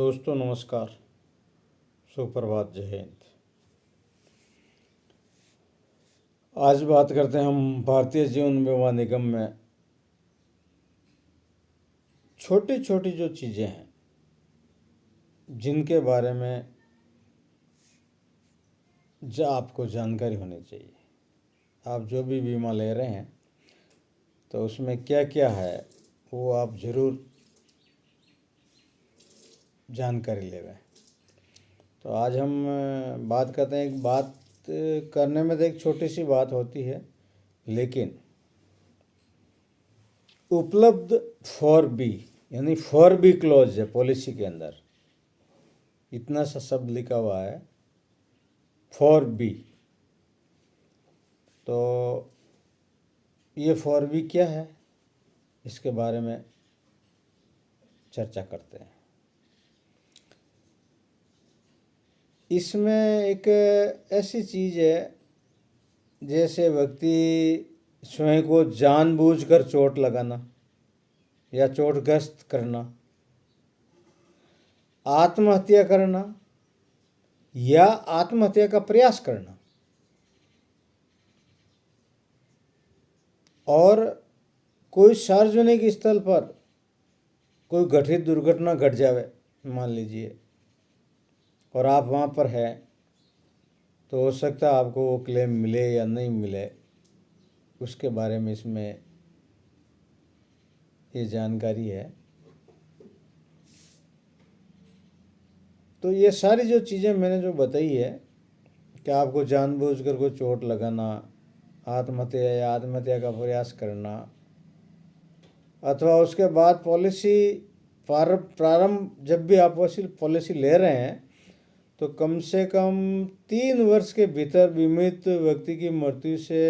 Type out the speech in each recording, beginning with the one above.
दोस्तों नमस्कार, सुप्रभात, जय हिंद। आज बात करते हैं हम भारतीय जीवन बीमा निगम में छोटी छोटी जो चीज़ें हैं जिनके बारे में आपको जानकारी होनी चाहिए। आप जो भी बीमा ले रहे हैं तो उसमें क्या क्या है वो आप ज़रूर जानकारी लेवें। तो आज हम बात करते हैं, एक बात करने में तो एक छोटी सी बात होती है, लेकिन उपलब्ध 4B यानी 4B क्लॉज है पॉलिसी के अंदर। इतना सा शब्द लिखा हुआ है 4B। तो ये 4B क्या है, इसके बारे में चर्चा करते हैं। इसमें एक ऐसी चीज़ है जैसे व्यक्ति स्वयं को जानबूझकर चोट लगाना या चोटग्रस्त करना, आत्महत्या करना या आत्महत्या का प्रयास करना, और कोई सार्वजनिक स्थल पर कोई घटित दुर्घटना घट जावे, मान लीजिए, और आप वहाँ पर हैं, तो हो सकता है आपको वो क्लेम मिले या नहीं मिले, उसके बारे में इसमें ये जानकारी है। तो ये सारी जो चीज़ें मैंने जो बताई है कि आपको जानबूझकर कोई चोट लगाना, आत्महत्या या आत्महत्या का प्रयास करना, अथवा उसके बाद पॉलिसी प्रारंभ जब भी आप पॉलिसी ले रहे हैं तो कम से कम 3 वर्ष के भीतर बीमित व्यक्ति की मृत्यु से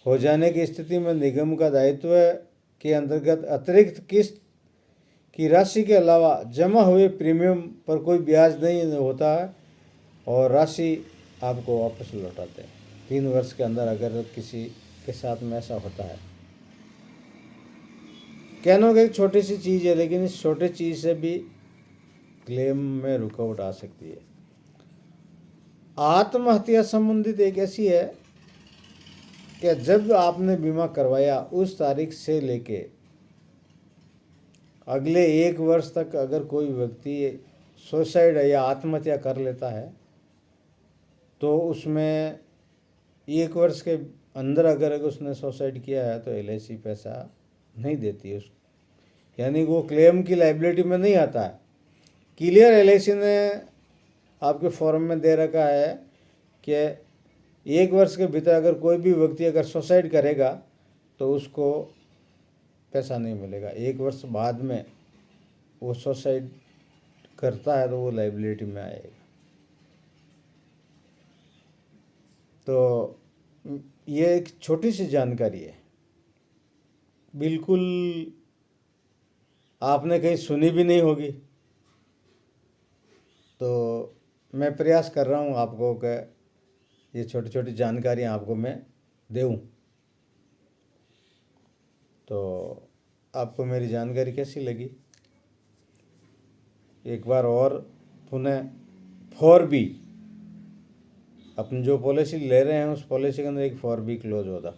हो जाने की स्थिति में निगम का दायित्व के अंतर्गत अतिरिक्त किस्त की राशि के अलावा जमा हुए प्रीमियम पर कोई ब्याज नहीं होता है और राशि आपको वापस लौटाते हैं 3 वर्ष के अंदर, अगर किसी के साथ में ऐसा होता है। कहना कि एक छोटी सी चीज़ है, लेकिन इस छोटी चीज़ से भी क्लेम में रुकावट आ सकती है। आत्महत्या संबंधित एक ऐसी है कि जब आपने बीमा करवाया उस तारीख से लेके अगले 1 वर्ष तक अगर कोई व्यक्ति सुसाइड या आत्महत्या कर लेता है तो उसमें 1 वर्ष के अंदर अगर उसने सुसाइड किया है तो LIC पैसा नहीं देती है, यानी वो क्लेम की लाइबिलिटी में नहीं आता है। क्लियर LIC ने आपके फॉर्म में दे रखा है कि 1 वर्ष के भीतर अगर कोई भी व्यक्ति अगर सुसाइड करेगा तो उसको पैसा नहीं मिलेगा। 1 वर्ष बाद में वो सुसाइड करता है तो वो लाइबिलिटी में आएगा। तो ये एक छोटी सी जानकारी है, बिल्कुल आपने कहीं सुनी भी नहीं होगी। तो मैं प्रयास कर रहा हूँ आपको कि ये छोटी छोटी जानकारियाँ आपको मैं दूँ। तो आपको मेरी जानकारी कैसी लगी? एक बार और पुनः 4B, अपनी जो पॉलिसी ले रहे हैं उस पॉलिसी के अंदर एक 4B क्लोज होता,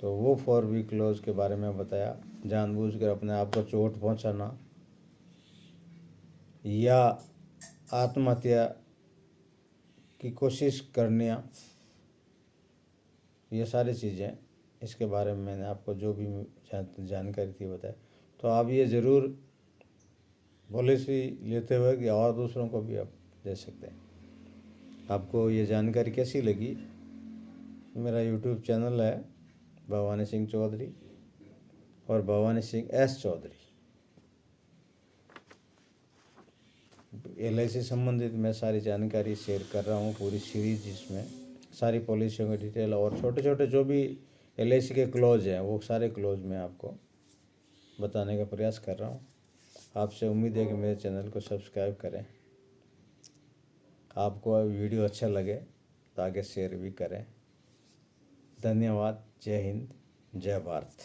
तो वो 4B क्लोज के बारे में बताया। जानबूझकर अपने आप को चोट पहुंचाना या आत्महत्या की कोशिश करना, ये सारी चीज़ें इसके बारे में मैंने आपको जो भी जानकारी थी बताया। तो आप ये ज़रूर पॉलिसी लेते हुए कि और दूसरों को भी आप दे सकते हैं। आपको ये जानकारी कैसी लगी? मेरा YouTube चैनल है भवानी सिंह चौधरी और भवानी सिंह S चौधरी। LIC संबंधित मैं सारी जानकारी शेयर कर रहा हूँ, पूरी सीरीज, जिसमें सारी पॉलिसियों की डिटेल और छोटे छोटे जो भी LIC के क्लोज हैं वो सारे क्लोज मैं आपको बताने का प्रयास कर रहा हूँ। आपसे उम्मीद है कि मेरे चैनल को सब्सक्राइब करें। आपको वीडियो अच्छा लगे तो आगे शेयर भी करें। धन्यवाद। जय हिंद, जय भारत।